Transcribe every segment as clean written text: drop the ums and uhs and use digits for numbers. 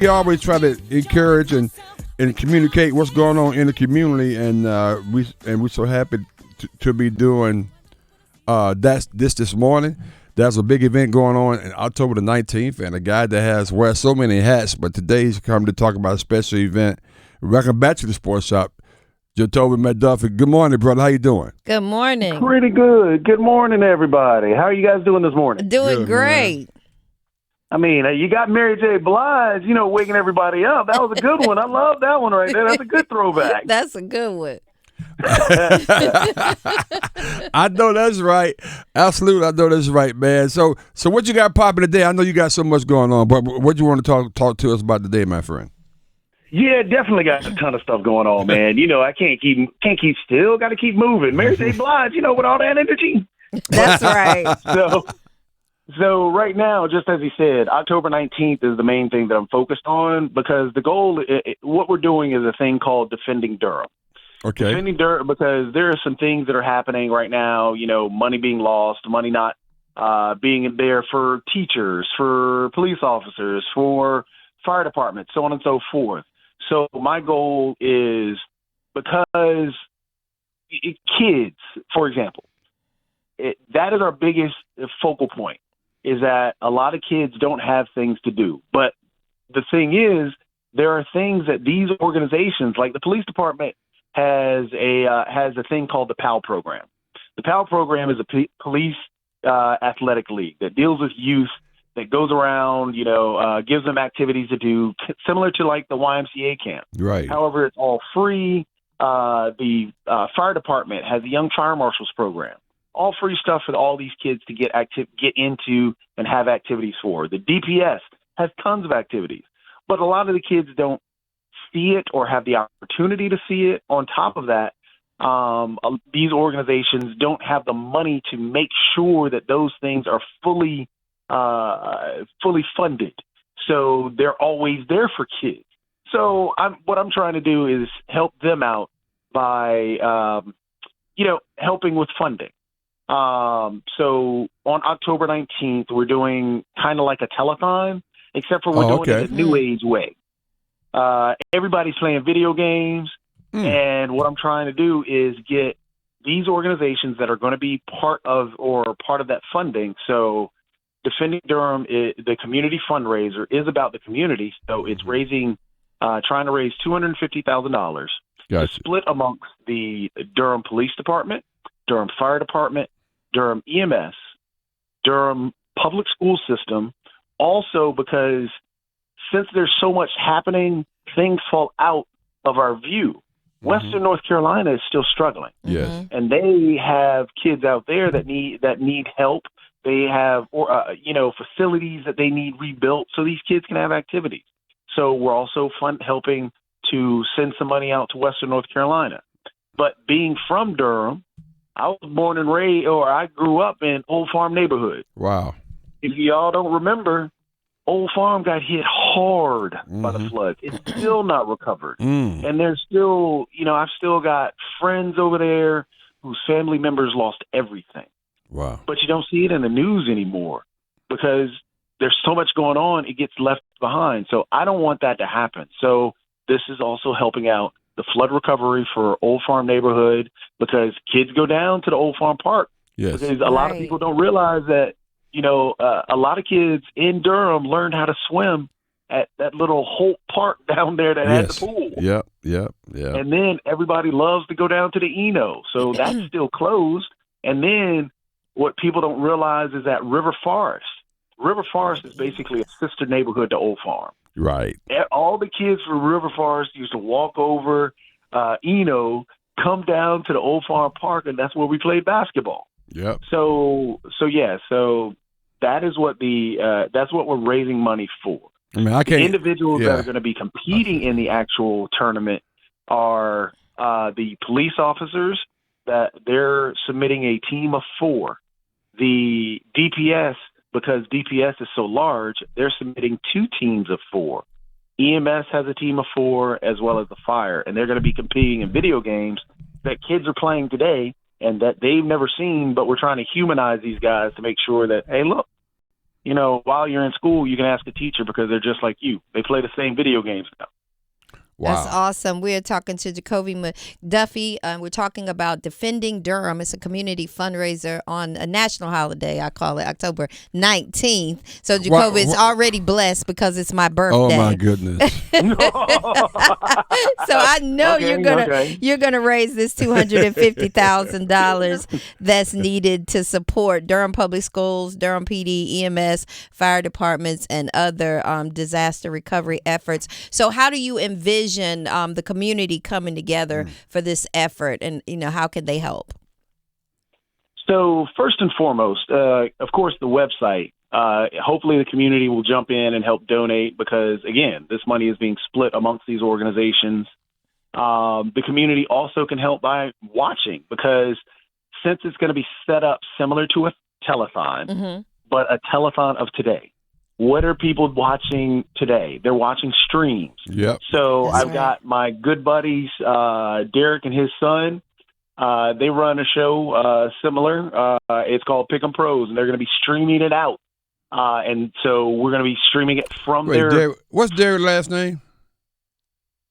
We always try to encourage and communicate what's going on in the community, and we're so happy to be doing this morning. There's a big event going on in October the 19th, and a guy that wears so many hats, but today he's come to talk about a special event. Welcome back to the Sports Shop, Jatovi McDuffie. Good morning, brother. How you doing? Good morning. Pretty good. Good morning, everybody. How are you guys doing this morning? Doing Good, great. man. I mean, you got Mary J. Blige, waking everybody up. That was a good one. I love that one right there. That's a good throwback. That's a good one. I know that's right. Absolutely, I know that's right, man. So what you got popping today? I know you got so much going on, but what you want to talk to us about today, my friend? Yeah, definitely got a ton of stuff going on, man. I can't keep still. Got to keep moving. Mary J. Blige, with all that energy. That's right. So right now, just as he said, October 19th is the main thing that I'm focused on because the goal, what we're doing is a thing called Defending Durham. Okay. Defending Durham because there are some things that are happening right now, money being lost, money not being there for teachers, for police officers, for fire departments, so on and so forth. So my goal is because kids, for example, that is our biggest focal point. Is that a lot of kids don't have things to do. But the thing is, there are things that these organizations, like the police department, has a thing called the PAL program. The PAL program is a police athletic league that deals with youth, that goes around, gives them activities to do, similar to like the YMCA camp. Right. However, it's all free. The fire department has a Young Fire Marshals program. All free stuff for all these kids to get into and have activities for. The DPS has tons of activities, but a lot of the kids don't see it or have the opportunity to see it. On top of that, these organizations don't have the money to make sure that those things are fully funded. So they're always there for kids. So what I'm trying to do is help them out by, helping with funding. So on October 19th, we're doing kind of like a telethon, except for we're doing it the new age way. Everybody's playing video games, and what I'm trying to do is get these organizations that are going to be part of that funding. So Defending Durham, the community fundraiser, is about the community. So it's trying to raise $250,000 to split amongst the Durham Police Department, Durham Fire Department, Durham EMS, Durham Public School System. Also, because since there's so much happening, things fall out of our view. Mm-hmm. Western North Carolina is still struggling. Yes. And they have kids out there that need help. They have facilities that they need rebuilt so these kids can have activities. So we're also helping to send some money out to Western North Carolina. But being from Durham, I was born and raised, or I grew up in Old Farm neighborhood. Wow. If y'all don't remember, Old Farm got hit hard by the floods. It's still not recovered. And there's still, I've still got friends over there whose family members lost everything. Wow. But you don't see it in the news anymore because there's so much going on, it gets left behind. So I don't want that to happen. So this is also helping out the flood recovery for Old Farm neighborhood because kids go down to the Old Farm Park. Yes. Because a lot of people don't realize that, a lot of kids in Durham learned how to swim at that little Holt Park down there that has the pool. Yep. And then everybody loves to go down to the Eno. So that's still closed. And then what people don't realize is that River Forest is basically a sister neighborhood to Old Farm. Right. All the kids from River Forest used to walk over Eno, come down to the Old Farm Park, and that's where we played basketball. Yep. So that is what that's what we're raising money for. I mean, the individuals that are going to be competing in the actual tournament are the police officers that they're submitting a team of 4. The DPS, because DPS is so large, they're submitting 2 teams of 4. EMS has a team of 4 as well as the fire, and they're going to be competing in video games that kids are playing today and that they've never seen, but we're trying to humanize these guys to make sure that, hey, look, while you're in school, you can ask a teacher because they're just like you. They play the same video games now. Wow. That's awesome. We're talking to Jatovi McDuffie. We're talking about Defending Durham. It's a community fundraiser on a national holiday. I call it October 19th. So Jacoby is already blessed because it's my birthday. Oh my goodness. So I know you're gonna raise this $250,000 that's needed to support Durham Public Schools, Durham PD, EMS, fire departments, and other disaster recovery efforts. So how do you envision the community coming together for this effort, and how can they help? So first and foremost, of course, the website. Hopefully the community will jump in and help donate because, again, this money is being split amongst these organizations. The community also can help by watching because since it's going to be set up similar to a telethon, but a telethon of today. What are people watching today? They're watching streams. Yep. So That's I've got my good buddies, Derek and his son. They run a show similar. It's called Pick 'em Pros, and they're going to be streaming it out. And so we're going to be streaming it from their. What's Derek's last name?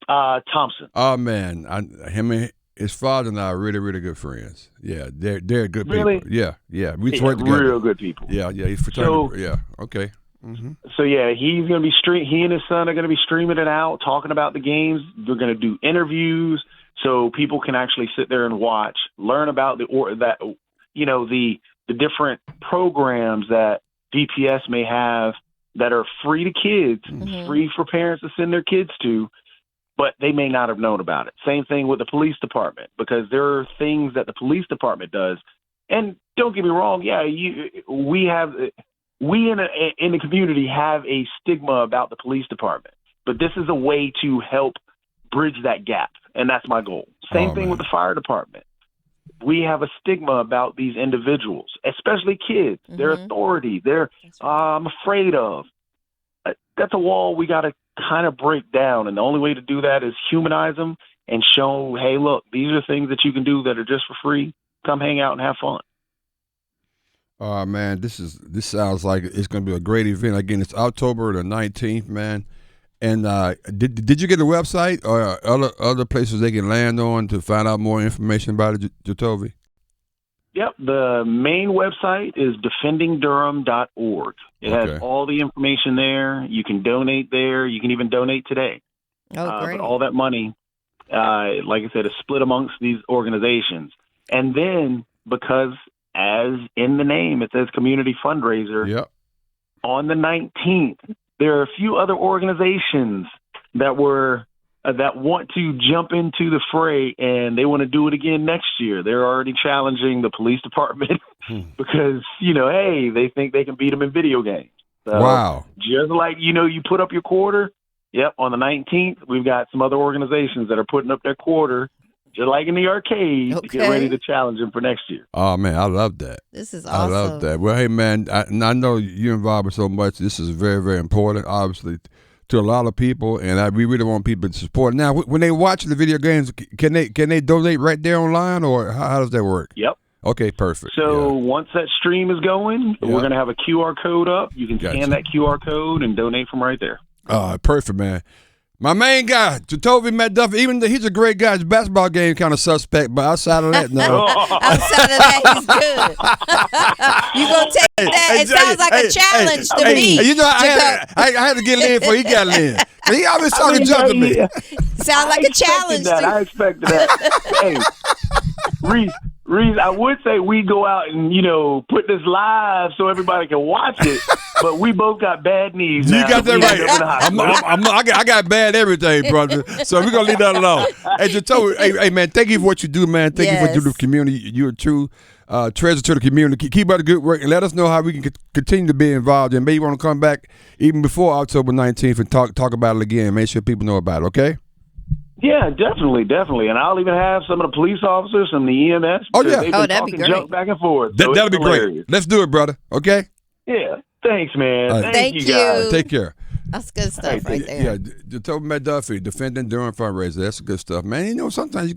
Thompson. Oh man, him and his father and I are really, really good friends. Yeah, they're good people. Really? Yeah. We work together. Real good people. Yeah. He's fraternity. Yeah. Okay. Mm-hmm. So yeah, he's going to be he and his son are going to be streaming it out, talking about the games. They're going to do interviews so people can actually sit there and watch, learn about the different programs that DPS may have that are free to kids, free for parents to send their kids to, but they may not have known about it. Same thing with the police department, because there are things that the police department does. And don't get me wrong, we in the community have a stigma about the police department, but this is a way to help bridge that gap, and that's my goal. Same thing with the fire department. We have a stigma about these individuals, especially kids. Their authority, I'm afraid of. That's a wall we got to kind of break down, and the only way to do that is humanize them and show, hey, look, these are things that you can do that are just for free. Come hang out and have fun. Oh man, this sounds like it's going to be a great event. Again, it's October the 19th, man. And did you get a website or other places they can land on to find out more information about it, Jatovi? Yep, the main website is defendingdurham.org. It has all the information there. You can donate there. You can even donate today. Oh, great. But all that money, like I said, is split amongst these organizations. And then because as in the name, it says community fundraiser. Yep. On the 19th, there are a few other organizations that want to jump into the fray, and they want to do it again next year. They're already challenging the police department because, hey, they think they can beat them in video games. So wow. Just like, you put up your quarter. Yep. On the 19th, we've got some other organizations that are putting up their quarter, just like in the arcade, to get ready to challenge them for next year. Oh, man, I love that. This is awesome. I love that. Well, hey, man, I know you're involved with so much. This is very, very important, obviously, to a lot of people, and we really want people to support. Now, when they watch the video games, can they donate right there online, or how does that work? Yep. Okay, perfect. So once that stream is going, we're going to have a QR code up. You can scan that QR code and donate from right there. Perfect, man. My main guy, Jatovi McDuffie, even though he's a great guy, his basketball game kind of suspect, but outside of that, no. Outside of that, he's good. You gonna take that? It sounds like a challenge to me. I had to get in before he got in. He always talking junk to me. Sounds like a challenge. I expected that. Hey, Reese, I would say we go out and, put this live so everybody can watch it, but we both got bad knees now. You got that right. I got bad everything, brother. So we're going to leave that alone. Hey, Jatovi, hey, man, thank you for what you do, man. Thank you for what you do to the community. You're a true treasure to the community. Keep up the good work and let us know how we can continue to be involved. And maybe you want to come back even before October 19th and talk about it again. Make sure people know about it, okay? Yeah, definitely. And I'll even have some of the police officers, some of the EMS. Oh, yeah. That'd be great. Jump back and forth. That'll be great. Let's do it, brother. Okay? Yeah. Thanks, man. Right. Thank you guys. Take care. That's good stuff right there. Yeah, Jatovi McDuffie, Defending Durham Fundraiser. That's good stuff, man. Sometimes you